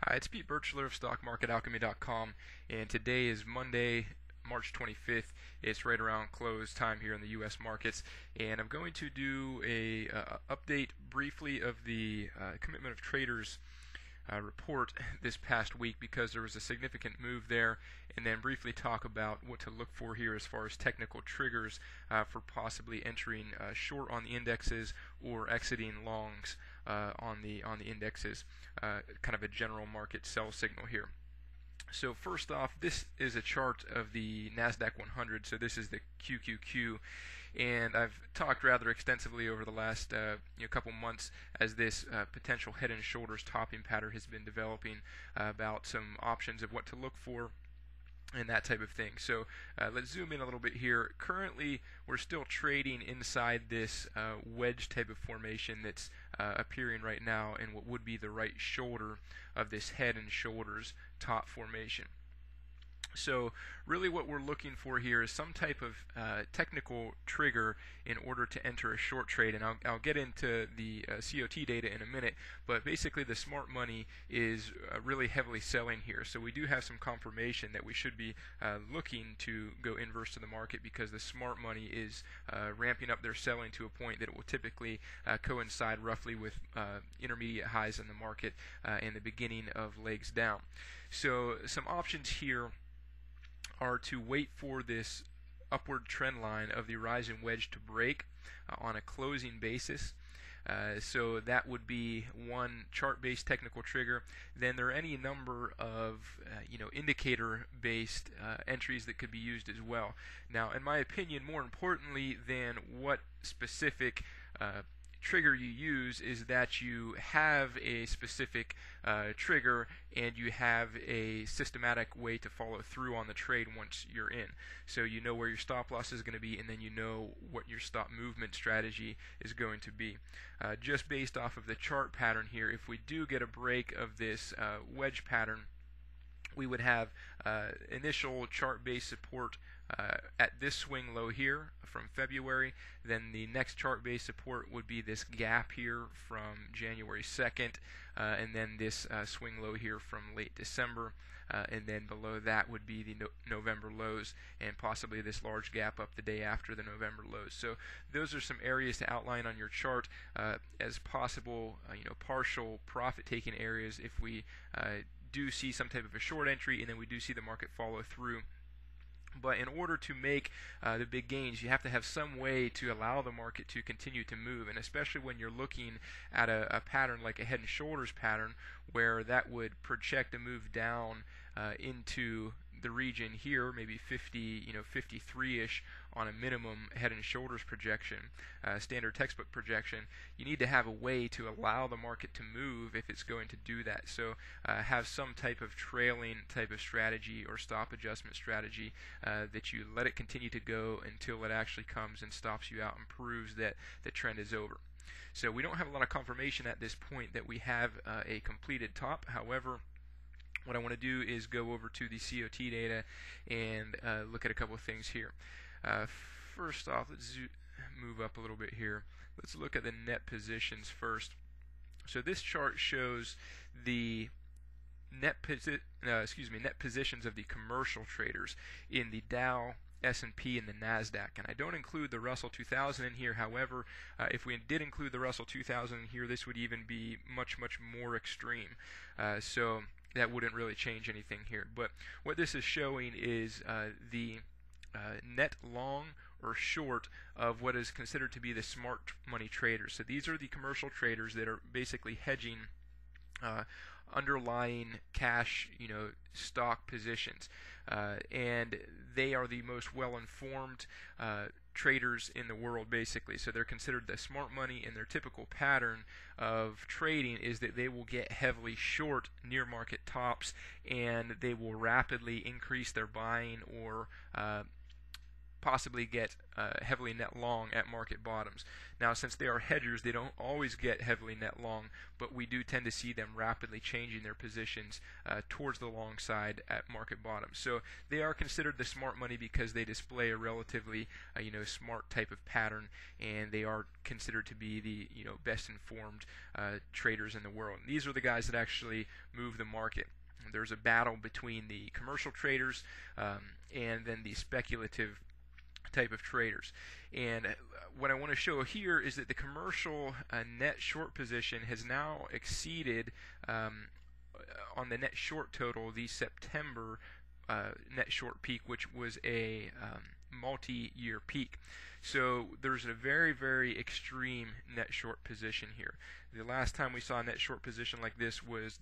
Hi, it's Pete Birchler of StockMarketAlchemy.com, and today is Monday, March 25th. It's right around close time here in the U.S. markets, and I'm going to do a update briefly of the Commitment of Traders report this past week because there was a significant move there, and then briefly talk about what to look for here as far as technical triggers for possibly entering short on the indexes or exiting longs on the indexes. Kind of a general market sell signal here. So first off, this is a chart of the NASDAQ 100, so this is the QQQ, and I've talked rather extensively over the last couple months as this potential head and shoulders topping pattern has been developing about some options of what to look for and that type of thing. So let's zoom in a little bit here. Currently, we're still trading inside this wedge type of formation that's appearing right now in what would be the right shoulder of this head and shoulders top formation. So really what we're looking for here is some type of technical trigger in order to enter a short trade, and I'll get into the COT data in a minute, but basically the smart money is really heavily selling here. So we do have some confirmation that we should be looking to go inverse to the market because the smart money is ramping up their selling to a point that it will typically coincide roughly with intermediate highs in the market and the beginning of legs down. So some options here are to wait for this upward trend line of the rising wedge to break on a closing basis. So that would be one chart-based technical trigger. Then there are any number of indicator-based entries that could be used as well. Now, in my opinion, more importantly than what specific trigger you use is that you have a specific trigger and you have a systematic way to follow through on the trade once you're in. So you know where your stop loss is going to be, and then you know what your stop movement strategy is going to be. Just based off of the chart pattern here, if we do get a break of this wedge pattern, we would have initial chart-based support at this swing low here from February. Then the next chart-based support would be this gap here from January 2nd, and then this swing low here from late December, and then below that would be the November lows, and possibly this large gap up the day after the November lows. So those are some areas to outline on your chart as possible, partial profit-taking areas if we do see some type of a short entry and then we do see the market follow through. But in order to make the big gains, you have to have some way to allow the market to continue to move, and especially when you're looking at a pattern like a head and shoulders pattern where that would project a move down into the region here, maybe 53-ish on a minimum head and shoulders projection, standard textbook projection. You need to have a way to allow the market to move if it's going to do that. So have some type of trailing type of strategy or stop adjustment strategy that you let it continue to go until it actually comes and stops you out and proves that the trend is over. So we don't have a lot of confirmation at this point that we have a completed top. However, what I want to do is go over to the COT data and look at a couple of things here. First off, let's move up a little bit here. Let's look at the net positions first. So this chart shows the net positions of the commercial traders in the Dow, S&P, and the NASDAQ, and I don't include the Russell 2000 in here. However, if we did include the Russell 2000 in here, this would even be much more extreme. So that wouldn't really change anything here. But what this is showing is the net long or short of what is considered to be the smart money traders. So these are the commercial traders that are basically hedging underlying cash, stock positions, and they are the most well-informed traders in the world, basically. So they're considered the smart money, and their typical pattern of trading is that they will get heavily short near market tops, and they will rapidly increase their buying or possibly get heavily net long at market bottoms. Now, since they are hedgers, they don't always get heavily net long, but we do tend to see them rapidly changing their positions towards the long side at market bottoms. So they are considered the smart money because they display a relatively smart type of pattern, and they are considered to be the best informed traders in the world. And these are the guys that actually move the market. There's a battle between the commercial traders and then the speculative type of traders. And what I want to show here is that the commercial net short position has now exceeded on the net short total the September net short peak, which was a multi-year peak. So there's a very, very extreme net short position here. The last time we saw a net short position like this was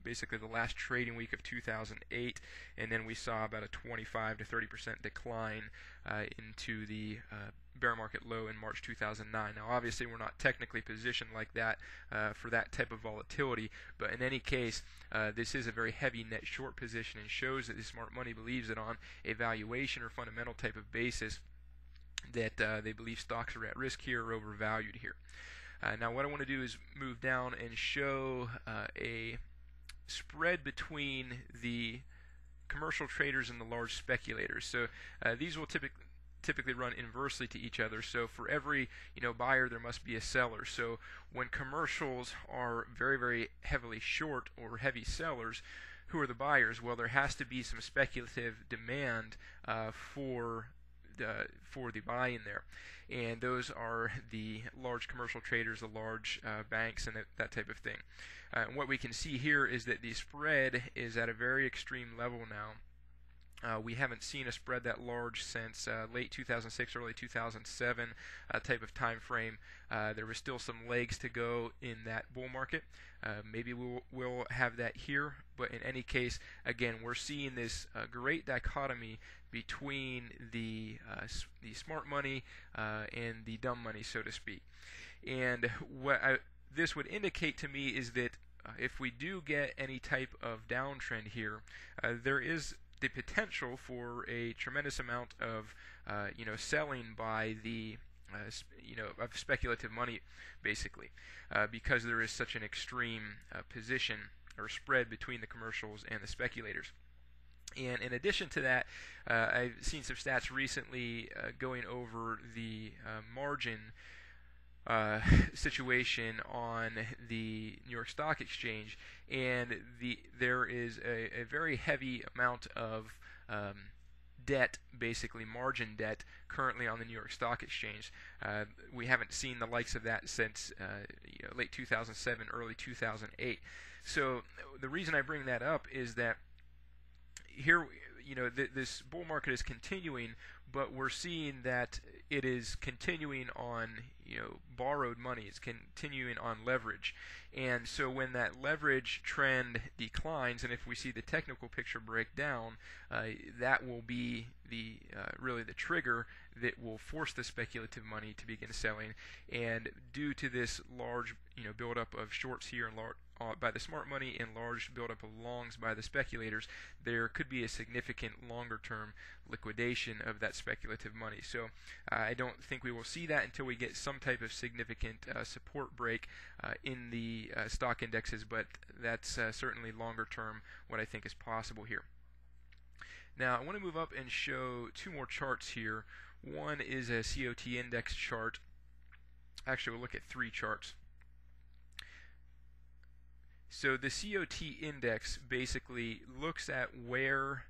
basically the last trading week of 2008, and then we saw about a 25 to 30% decline into the bear market low in March 2009. Now, obviously, we're not technically positioned like that for that type of volatility, but in any case, this is a very heavy net short position and shows that the smart money believes that on a valuation or fundamental type of basis that they believe stocks are at risk here or overvalued here. Now, what I want to do is move down and show a spread between the commercial traders and the large speculators. So these will typically run inversely to each other. So for every buyer, there must be a seller. So when commercials are very, very heavily short or heavy sellers, who are the buyers? Well, there has to be some speculative demand for the buy-in there, and those are the large commercial traders, the large banks, and that type of thing. And what we can see here is that the spread is at a very extreme level now. We haven't seen a spread that large since late 2006, early 2007 type of time frame. There was still some legs to go in that bull market. Maybe we'll have that here, but in any case, again, we're seeing this great dichotomy between the smart money and the dumb money, so to speak. And what this would indicate to me is that if we do get any type of downtrend here, there is the potential for a tremendous amount of selling by the of speculative money, basically, because there is such an extreme position or spread between the commercials and the speculators. And in addition to that, I've seen some stats recently going over the margin situation on the New York Stock Exchange, and there is a very heavy amount of debt, basically margin debt, currently on the New York Stock Exchange. We haven't seen the likes of that since late 2007, early 2008. So the reason I bring that up is that here, this bull market is continuing, but we're seeing that it is continuing on, borrowed money. It's continuing on leverage. And so when that leverage trend declines, and if we see the technical picture break down, that will be really the trigger that will force the speculative money to begin selling. And due to this large, buildup of shorts here and by the smart money and large buildup of longs by the speculators, there could be a significant longer-term liquidation of that speculative money. So I don't think we will see that until we get some type of significant support break in the stock indexes, but that's certainly longer-term what I think is possible here. Now, I want to move up and show two more charts here. One is a COT Index chart. Actually, we'll look at three charts. So the COT Index basically looks at where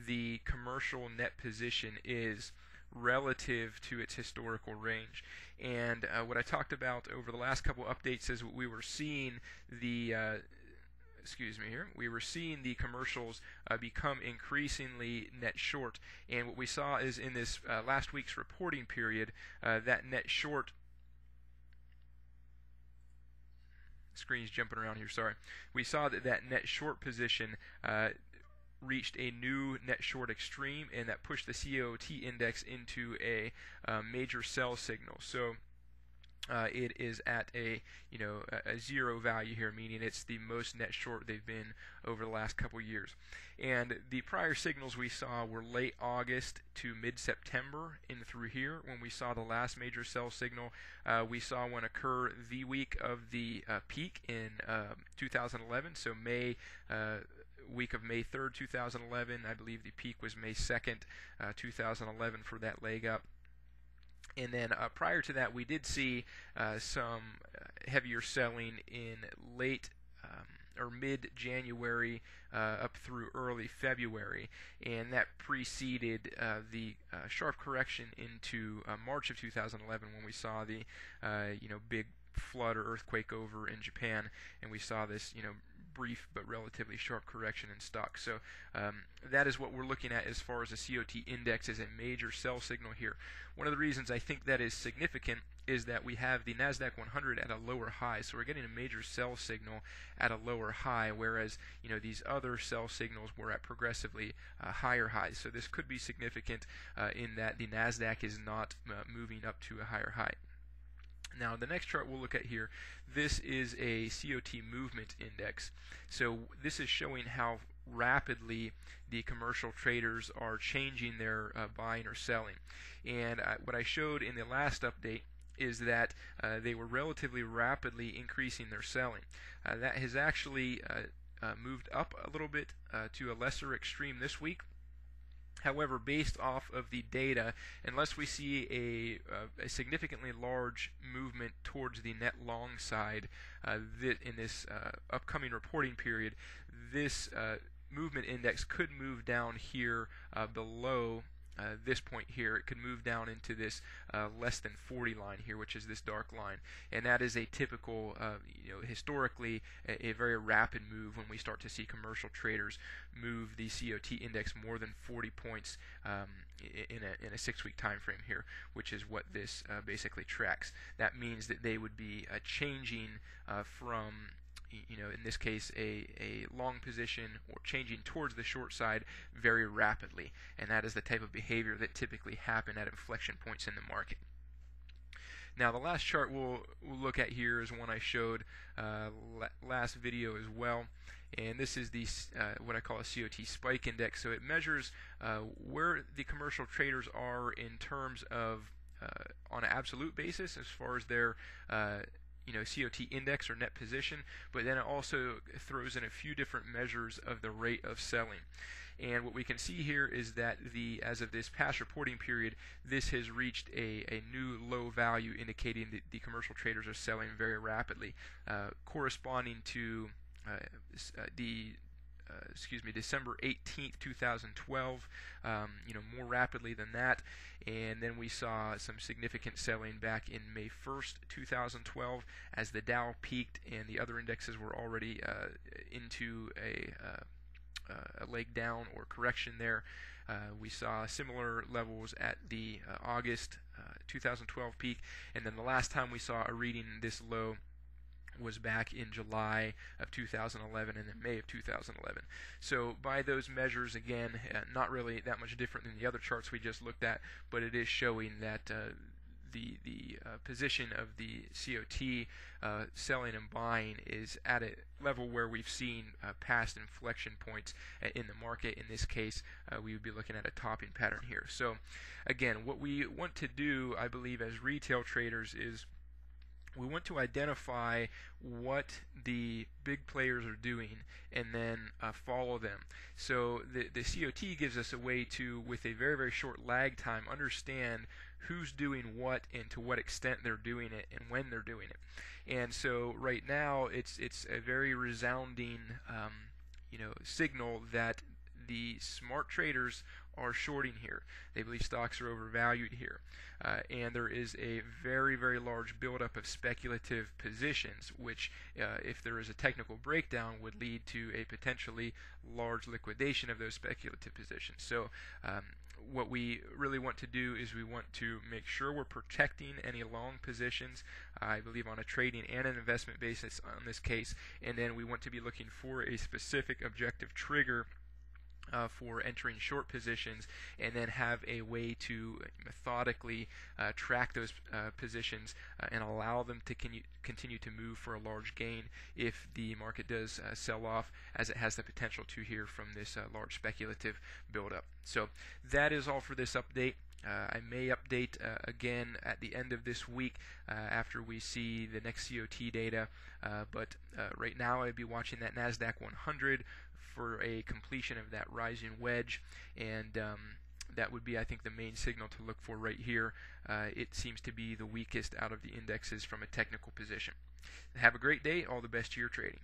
the commercial net position is relative to its historical range. And what I talked about over the last couple updates is we were seeing the we were seeing the commercials become increasingly net short. And what we saw is in this last week's reporting period, that net short screen's jumping around here, sorry. We saw that net short position reached a new net short extreme, and that pushed the COT index into a major sell signal. So it is at a a zero value here, meaning it's the most net short they've been over the last couple years. And the prior signals we saw were late August to mid-September in through here when we saw the last major sell signal. We saw one occur the week of the peak in 2011, so week of May 3rd, 2011. I believe the peak was May 2nd, 2011 for that leg up. And then prior to that, we did see some heavier selling in late or mid-January up through early February, and that preceded the sharp correction into March of 2011 when we saw the big flood or earthquake over in Japan, and we saw this brief but relatively sharp correction in stocks. So that is what we're looking at as far as the COT index as a major sell signal here. One of the reasons I think that is significant is that we have the NASDAQ 100 at a lower high, so we're getting a major sell signal at a lower high, whereas these other sell signals were at progressively higher highs. So this could be significant in that the NASDAQ is not moving up to a higher high. Now, the next chart we'll look at here, this is a COT movement index. So this is showing how rapidly the commercial traders are changing their buying or selling. And what I showed in the last update is that they were relatively rapidly increasing their selling. That has actually moved up a little bit to a lesser extreme this week. However, based off of the data, unless we see a significantly large movement towards the net long side in this upcoming reporting period, this movement index could move down here below this point here. It could move down into this less than 40 line here, which is this dark line, and that is a typical, historically a very rapid move when we start to see commercial traders move the COT index more than 40 points in a 6-week time frame here, which is what this basically tracks. That means that they would be changing from in this case, a long position or changing towards the short side very rapidly, and that is the type of behavior that typically happen at inflection points in the market. Now, the last chart we'll look at here is one I showed last video as well, and this is the what I call a COT spike index. So it measures where the commercial traders are in terms of on an absolute basis as far as their COT index or net position, but then it also throws in a few different measures of the rate of selling. And what we can see here is that as of this past reporting period, this has reached a new low value, indicating that the commercial traders are selling very rapidly, corresponding to December 18th, 2012, more rapidly than that. And then we saw some significant selling back in May 1st, 2012, as the Dow peaked and the other indexes were already into a leg down or correction there. We saw similar levels at the August 2012 peak, and then the last time we saw a reading this low was back in July of 2011 and then May of 2011. So by those measures, again, not really that much different than the other charts we just looked at, but it is showing that the position of the COT selling and buying is at a level where we've seen past inflection points in the market. In this case, we would be looking at a topping pattern here. So again, what we want to do, I believe, as retail traders is we want to identify what the big players are doing and then follow them. So the COT gives us a way to, with a very, very short lag time, understand who's doing what and to what extent they're doing it and when they're doing it. And so right now it's a very resounding signal that the smart traders are shorting here. They believe stocks are overvalued here. And there is a very, very large buildup of speculative positions, which, if there is a technical breakdown, would lead to a potentially large liquidation of those speculative positions. So what we really want to do is we want to make sure we're protecting any long positions, I believe on a trading and an investment basis on this case, and then we want to be looking for a specific objective trigger for entering short positions, and then have a way to methodically track those positions and allow them to continue to move for a large gain if the market does sell off, as it has the potential to here from this large speculative buildup. So that is all for this update. I may update again at the end of this week after we see the next COT data, but right now I'd be watching that NASDAQ 100 for a completion of that rising wedge, and that would be, I think, the main signal to look for right here. It seems to be the weakest out of the indexes from a technical position. Have a great day. All the best to your trading.